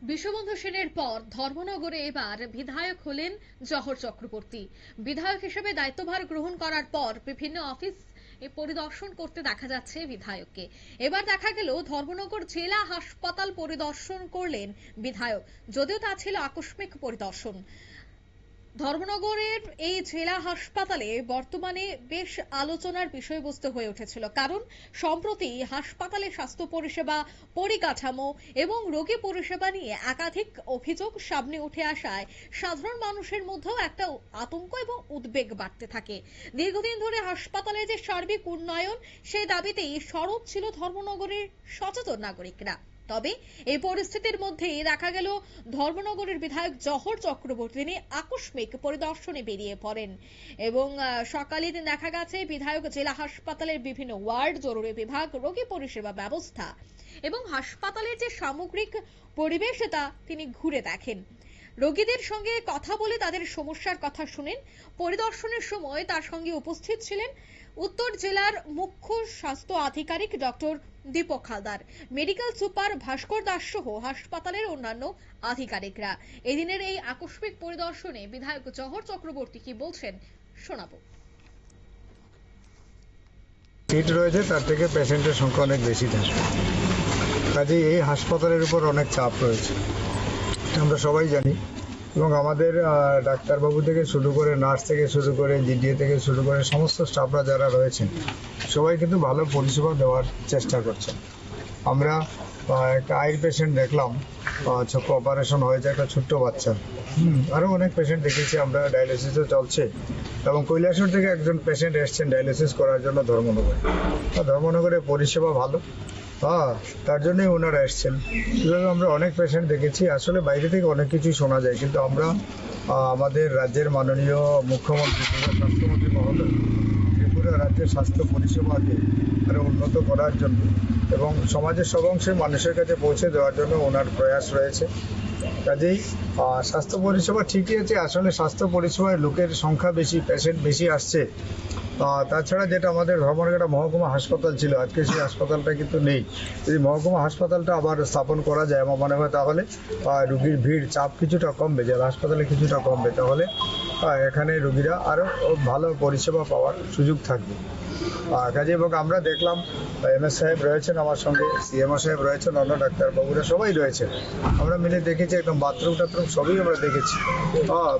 বিশ্ববন্ধু সেনের পর ধর্মনগরে এবার বিধায়ক হলেন জহর চক্রবর্তী। বিধায়ক হিসেবে দায়িত্বভার গ্রহণ করার পর বিভিন্ন অফিস পরিদর্শন করতে দেখা যাচ্ছে বিধায়ককে। এবার দেখা গেল ধর্মনগর জেলা হাসপাতাল পরিদর্শন করলেন বিধায়ক, যদিও তা ছিল আকস্মিক পরিদর্শন। ধর্মনগরের এই জেলা হাসপাতালে বর্তমানে বেশ আলোচনার বিষয়বস্তু হয়ে উঠেছিল, কারণ সম্প্রতি হাসপাতালে স্বাস্থ্য পরিষেবা, পরিকাঠামো এবং রোগী পরিষেবা নিয়ে একাধিক অভিযোগ সামনে উঠে আসায় সাধারণ মানুষের মধ্যেও একটা আতঙ্ক এবং উদ্বেগ বাড়তে থাকে। দীর্ঘদিন ধরে হাসপাতালের যে সার্বিক উন্নয়ন, সেই দাবিতেই সরব ছিল ধর্মনগরের সচেতন নাগরিকরা। তবে এই পরিস্থিতির মধ্যে দেখা গেল ধর্মনগরের বিধায়ক জহর চক্রবর্তী তিনি আকস্মিক পরিদর্শনে বেরিয়ে পড়েন এবং সকালে দেখা গেছে বিধায়ক জেলা হাসপাতালের বিভিন্ন ওয়ার্ড, জরুরি বিভাগ, রোগী পরিষেবা ব্যবস্থা এবং হাসপাতালের যে সামগ্রিক পরিবেশ তা তিনি ঘুরে দেখেন। রোগীদের সঙ্গে কথা বলে তাদের সমস্যার কথা শুনেন। পরিদর্শনের সময় তার সঙ্গে উপস্থিত ছিলেন উত্তর জেলার মুখ্য স্বাস্থ্য আধিকারিক doctor Dipak Haldar, medical super Bhaskar Das সহ হাসপাতালের অন্যান্য আধিকারিকরা। এদিনের এই আকস্মিক পরিদর্শনে বিধায়ক জহর চক্রবর্তী কি বলছেন শোনাবো। সিট রয়েছে, তার থেকে পেশেন্টের সংখ্যা অনেক বেশি থাকে, কাজেই এই হাসপাতালের উপর অনেক চাপ রয়েছে, আমরা সবাই জানি। এবং আমাদের ডাক্তারবাবু থেকে শুরু করে, নার্স থেকে শুরু করে, জিডিএ থেকে শুরু করে সমস্ত স্টাফরা যারা রয়েছেন সবাই কিন্তু ভালো পরিষেবা দেওয়ার চেষ্টা করছেন। আমরা একটা আইর পেশেন্ট দেখলাম, ছোট্ট অপারেশন হয়েছে একটা ছোট্ট বাচ্চা, আরও অনেক পেশেন্ট দেখেছি আমরা, ডায়ালিসিসও চলছে। এবং কৈলাসহর থেকে একজন পেশেন্ট এসছেন ডায়ালিসিস করার জন্য ধর্মনগরে। ধর্মনগরে পরিষেবা ভালো, তার জন্যই ওনারা এসছেন। এভাবে আমরা অনেক পেশেন্ট দেখেছি। আসলে বাইরে থেকে অনেক কিছুই শোনা যায়, কিন্তু আমরা আমাদের রাজ্যের মাননীয় মুখ্যমন্ত্রী, স্বাস্থ্যমন্ত্রী মহোদয় ত্রিপুরা রাজ্যের স্বাস্থ্য পরিষেবাকে আরও উন্নত করার জন্য এবং সমাজের সব অংশের মানুষের কাছে পৌঁছে দেওয়ার জন্য ওনার প্রয়াস রয়েছে। কাজেই স্বাস্থ্য পরিষেবা ঠিকই আছে। আসলে স্বাস্থ্য পরিষেবায় লোকের সংখ্যা বেশি, পেশেন্ট বেশি আসছে। তাছাড়া যেটা আমাদের ধর্মনগর মহকুমা হাসপাতাল ছিল, আজকে সেই হাসপাতালটা কিন্তু নেই। যদি মহকুমা হাসপাতালটা আবার স্থাপন করা যায় আমার মনে হয়, তাহলে রুগীর ভিড়, চাপ কিছুটা কমবে, জেলা হাসপাতালে কিছুটা কমবে, তাহলে এখানে রুগীরা আরও ভালো পরিষেবা পাওয়ার সুযোগ থাকবে। কাজে এবং আমরা দেখলাম এমএস সাহেব রয়েছেন আমার সঙ্গে, সিএমও সাহেব রয়েছেন, অন্য ডাক্তারবাবুরা সবাই রয়েছেন। আমরা মিলে দেখেছি একদম বাথরুম টাথরুম সবই আমরা দেখেছি।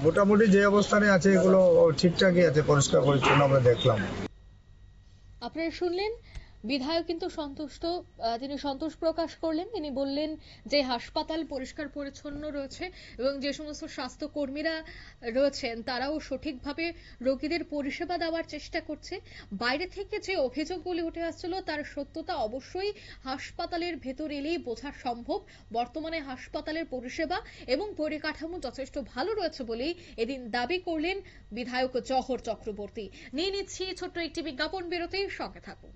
মোটামুটি যে অবস্থানে আছে এগুলো ঠিকঠাকই আছে, পরিষ্কার পরিচ্ছন্ন আমরা দেখলাম। আপনারা শুনলেন বিধায়ক কিন্তু সন্তুষ্ট, তিনি সন্তোষ প্রকাশ করলেন। তিনি বললেন যে হাসপাতাল পরিষ্কার পরিচ্ছন্ন রয়েছে এবং যে সমস্ত স্বাস্থ্য কর্মীরা রয়েছেন তারাও সঠিকভাবে রোগীদের পরিষেবা দেওয়ার চেষ্টা করছে। বাইরে থেকে যে অভিযোগগুলি উঠে আসছিল তার সত্যতা অবশ্যই হাসপাতালের ভেতর এলেই বোঝা সম্ভব। বর্তমানে হাসপাতালের পরিষেবা এবং পরিকাঠামো যথেষ্ট ভালো রয়েছে বলেই এদিন দাবি করলেন বিধায়ক জহর চক্রবর্তী। নিয়ে নিচ্ছি ছোট্ট একটি বিজ্ঞাপন বিরতি, সঙ্গে থাকুন।